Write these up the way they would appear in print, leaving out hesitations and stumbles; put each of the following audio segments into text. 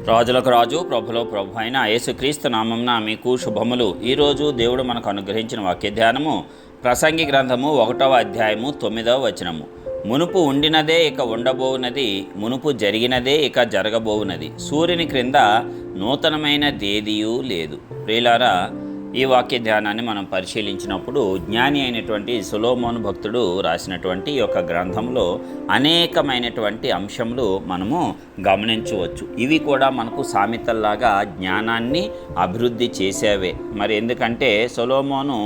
రాజులకు రాజు ప్రభులో ప్రభు అయిన యేసుక్రీస్తు నామంన మీకు శుభములు. ఈరోజు దేవుడు మనకు అనుగ్రహించిన వాక్య ధ్యానము ప్రసంగి గ్రంథము 1వ అధ్యాయము 9వ వచనము. మునుపు ఉండినదే ఇక ఉండబోవునది, మునుపు జరిగినదే ఇక జరగబోవునది, సూర్యుని క్రింద నూతనమైనదేదియూ లేదు. ప్రియులారా, ఈ వాక్య ధ్యానాన్ని మనం పరిశీలించినప్పుడు జ్ఞాని అయినటువంటి సొలొమోను భక్తుడు రాసినటువంటి ఈ యొక్క గ్రంథంలో అనేకమైనటువంటి అంశములు మనము గమనించవచ్చు. ఇవి కూడా మనకు సామెతల్లాగా జ్ఞానాన్ని అభివృద్ధి చేసేవే. మరి ఎందుకంటే సొలొమోను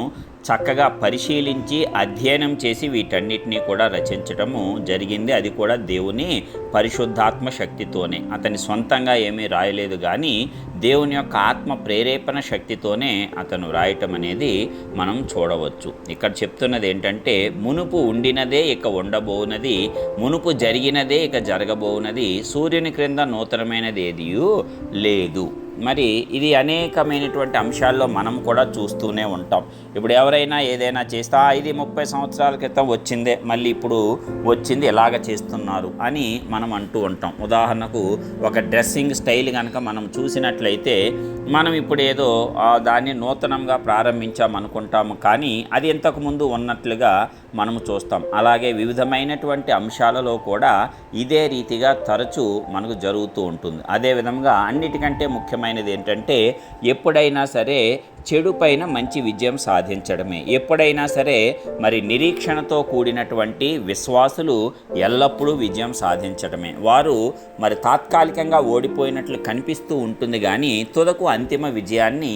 చక్కగా పరిశీలించి అధ్యయనం చేసి వీటన్నిటినీ కూడా రచించటము జరిగింది. అది కూడా దేవుని పరిశుద్ధాత్మ శక్తితోనే, అతని సొంతంగా ఏమీ రాయలేదు, కానీ దేవుని యొక్క ఆత్మ ప్రేరేపణ శక్తితోనే అతను రాయటం అనేది మనం చూడవచ్చు. ఇక్కడ చెప్తున్నది ఏంటంటే, మునుపు ఉండినదే ఇక ఉండబోవునది, మునుపు జరిగినదే ఇక జరగబోవునది, సూర్యుని క్రింద నూతనమైనది ఏదియూ లేదు. మరి ఇది అనేకమైనటువంటి అంశాల్లో మనం కూడా చూస్తూనే ఉంటాం. ఇప్పుడు ఎవరైనా ఏదైనా చేస్తా ఇది 30 సంవత్సరాల క్రితం వచ్చిందే, మళ్ళీ ఇప్పుడు వచ్చింది ఎలాగ చేస్తున్నారు అని మనం అంటూ ఉంటాం. ఉదాహరణకు ఒక డ్రెస్సింగ్ స్టైల్ కనుక మనం చూసినట్లయితే మనం ఇప్పుడు ఏదో దాన్ని నూతనంగా ప్రారంభించామనుకుంటాము, కానీ అది ఇంతకుముందు ఉన్నట్లుగా మనము చూస్తాం. అలాగే వివిధమైనటువంటి అంశాలలో కూడా ఇదే రీతిగా తరచూ మనకు జరుగుతూ ఉంటుంది. అదేవిధంగా అన్నిటికంటే ముఖ్యమైనది ఏంటంటే, ఎప్పుడైనా సరే చెడు పైన మంచి విజయం సాధించడమే. ఎప్పుడైనా సరే మరి నిరీక్షణతో కూడినటువంటి విశ్వాసులు ఎల్లప్పుడూ విజయం సాధించడమే. వారు మరి తాత్కాలికంగా ఓడిపోయినట్లు కనిపిస్తూ ఉంటుంది, కానీ తుదకు అంతిమ విజయాన్ని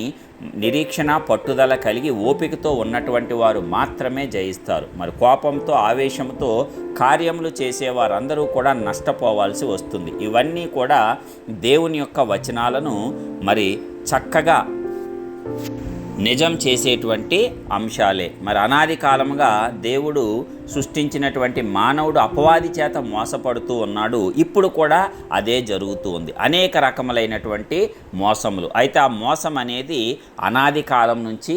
నిరీక్షణ పట్టుదల కలిగి ఓపికతో ఉన్నటువంటి వారు మాత్రమే జయిస్తారు. మరి కోపంతో ఆవేశంతో కార్యములు చేసేవారందరూ కూడా నష్టపోవాల్సి వస్తుంది. ఇవన్నీ కూడా దేవుని యొక్క వచనాలను మరి చక్కగా నిజం చేసేటువంటి అంశాలే. మరి అనాది కాలముగా దేవుడు సృష్టించినటువంటి మానవుడు అపవాది చేత మోసపడుతూ ఉన్నాడు. ఇప్పుడు కూడా అదే జరుగుతూ ఉంది, అనేక రకములైనటువంటి మోసములు. అయితే ఆ మోసం అనేది అనాది కాలం నుంచి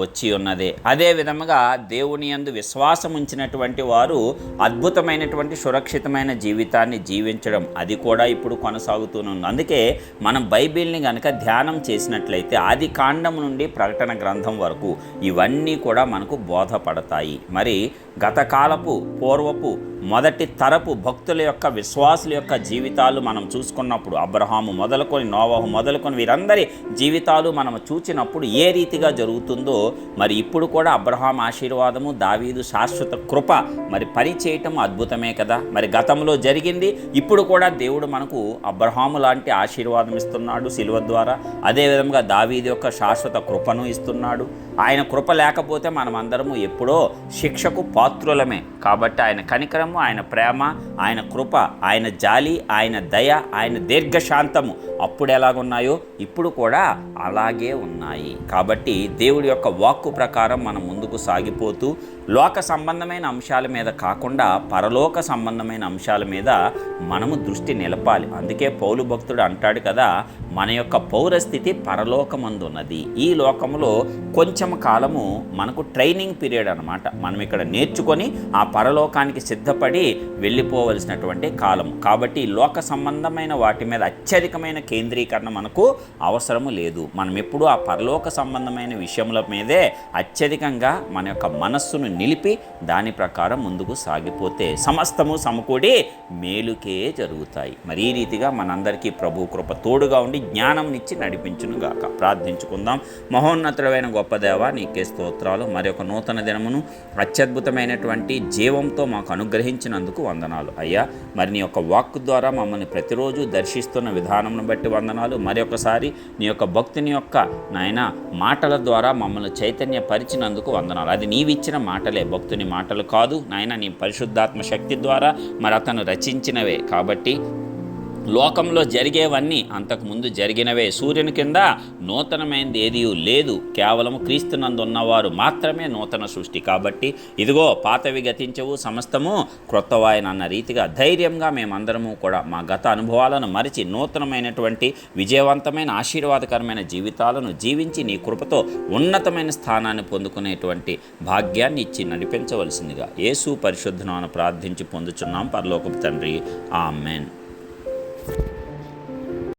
వచ్చి ఉన్నదే. అదే విధముగా దేవుని యందు విశ్వాసం ఉంచినటువంటి వారు అద్భుతమైనటువంటి సురక్షితమైన జీవితాన్ని జీవించడం అది కూడా ఇప్పుడు కొనసాగుతూనే ఉంది. అందుకే మనం బైబిల్ని కనుక ధ్యానం చేసినట్లయితే ఆది కాండం నుండి ప్రకటన గ్రంథం వరకు ఇవన్నీ కూడా మనకు బోధపడతాయి. మరి గతకాలపు పూర్వపు మొదటి తరపు భక్తుల యొక్క విశ్వాసుల యొక్క జీవితాలు మనం చూసుకున్నప్పుడు, అబ్రహాము మొదలుకొని నోవహు మొదలుకొని వీరందరి జీవితాలు మనం చూచినప్పుడు ఏ రీతిగా జరుగుతుందో, మరి ఇప్పుడు కూడా అబ్రహాం ఆశీర్వాదము, దావీదు శాశ్వత కృప మరి పని చేయటం అద్భుతమే కదా. మరి గతంలో జరిగింది, ఇప్పుడు కూడా దేవుడు మనకు అబ్రహాము లాంటి ఆశీర్వాదం ఇస్తున్నాడు శిలువ ద్వారా. అదేవిధంగా దావీదు యొక్క శాశ్వత కృపను ఇస్తున్నాడు. ఆయన కృప లేకపోతే మనం అందరము ఎప్పుడో శిక్షకు పాత్రులమే. కాబట్టి ఆయన కనికరము, ఆయన ప్రేమ, ఆయన కృప, ఆయన జాలి, ఆయన దయ, ఆయన దీర్ఘశాంతము అప్పుడు ఎలాగున్నాయో ఇప్పుడు కూడా అలాగే ఉన్నాయి. కాబట్టి దేవుడి యొక్క వాక్కు ప్రకారం మనం ముందుకు సాగిపోతూ లోక సంబంధమైన అంశాల మీద కాకుండా పరలోక సంబంధమైన అంశాల మీద మనము దృష్టి నిలపాలి. అందుకే పౌలు భక్తుడు అంటాడు కదా, మన యొక్క పౌరస్థితి పరలోకమందున్నది. ఈ లోకంలో కొంచెం కాలము మనకు ట్రైనింగ్ పీరియడ్ అనమాట. మనం ఇక్కడ నేర్చుకొని ఆ పరలోకానికి సిద్ధపడి వెళ్ళిపోవలసినటువంటి కాలం. కాబట్టి లోక సంబంధమైన వాటి మీద అత్యధికమైన కేంద్రీకరణ మనకు అవసరము లేదు. మనం ఎప్పుడూ ఆ పరలోక సంబంధమైన విషయముల మీదే అత్యధికంగా మన యొక్క మనస్సును నిలిపి దాని ప్రకారం ముందుకు సాగిపోతే సమస్తము సమకూడి మేలుకే జరుగుతాయి. మరి ఈ రీతిగా మనందరికీ ప్రభు కృప తోడుగా ఉండి జ్ఞానంనిచ్చి నడిపించును గాక. ప్రార్థించుకుందాం. మహోన్నతుడైన గొప్ప దేవ, నీకే స్తోత్రాలు. మరి ఒక నూతన దినమును అత్యద్భుతమైనటువంటి జీవంతో మాకు అనుగ్రహించినందుకు వందనాలు అయ్యా. మరి నీ యొక్క వాక్కు ద్వారా మమ్మల్ని ప్రతిరోజు దర్శిస్తున్న విధానంను బట్టి వందనాలు. మరి ఒకసారి నీ యొక్క భక్తుని యొక్క నాయన మాటల ద్వారా మమ్మల్ని చైతన్యపరిచినందుకు వందనాలు. అది నీవిచ్చిన మాటలే, భక్తుని మాటలు కాదు నాయన, నీ పరిశుద్ధాత్మ శక్తి ద్వారా మరి అతను రచించినవే. కాబట్టి లోకంలో జరిగేవన్నీ అంతకుముందు జరిగినవే. సూర్యుని కింద నూతనమైనది ఏదీ లేదు, కేవలం క్రీస్తునందు ఉన్నవారు మాత్రమే నూతన సృష్టి. కాబట్టి ఇదిగో పాతవి గతించవు, సమస్తము క్రొత్తవాయన అన్న రీతిగా ధైర్యంగా మేమందరము కూడా మా గత అనుభవాలను మరిచి నూతనమైనటువంటి విజయవంతమైన ఆశీర్వాదకరమైన జీవితాలను జీవించి నీ కృపతో ఉన్నతమైన స్థానాన్ని పొందుకునేటువంటి భాగ్యాన్ని ఇచ్చి నడిపించవలసిందిగా యేసు పరిశుద్ధ నామమున ప్రార్థించి పొందుచున్నాం పరలోకపు తండ్రి. ఆమెన్.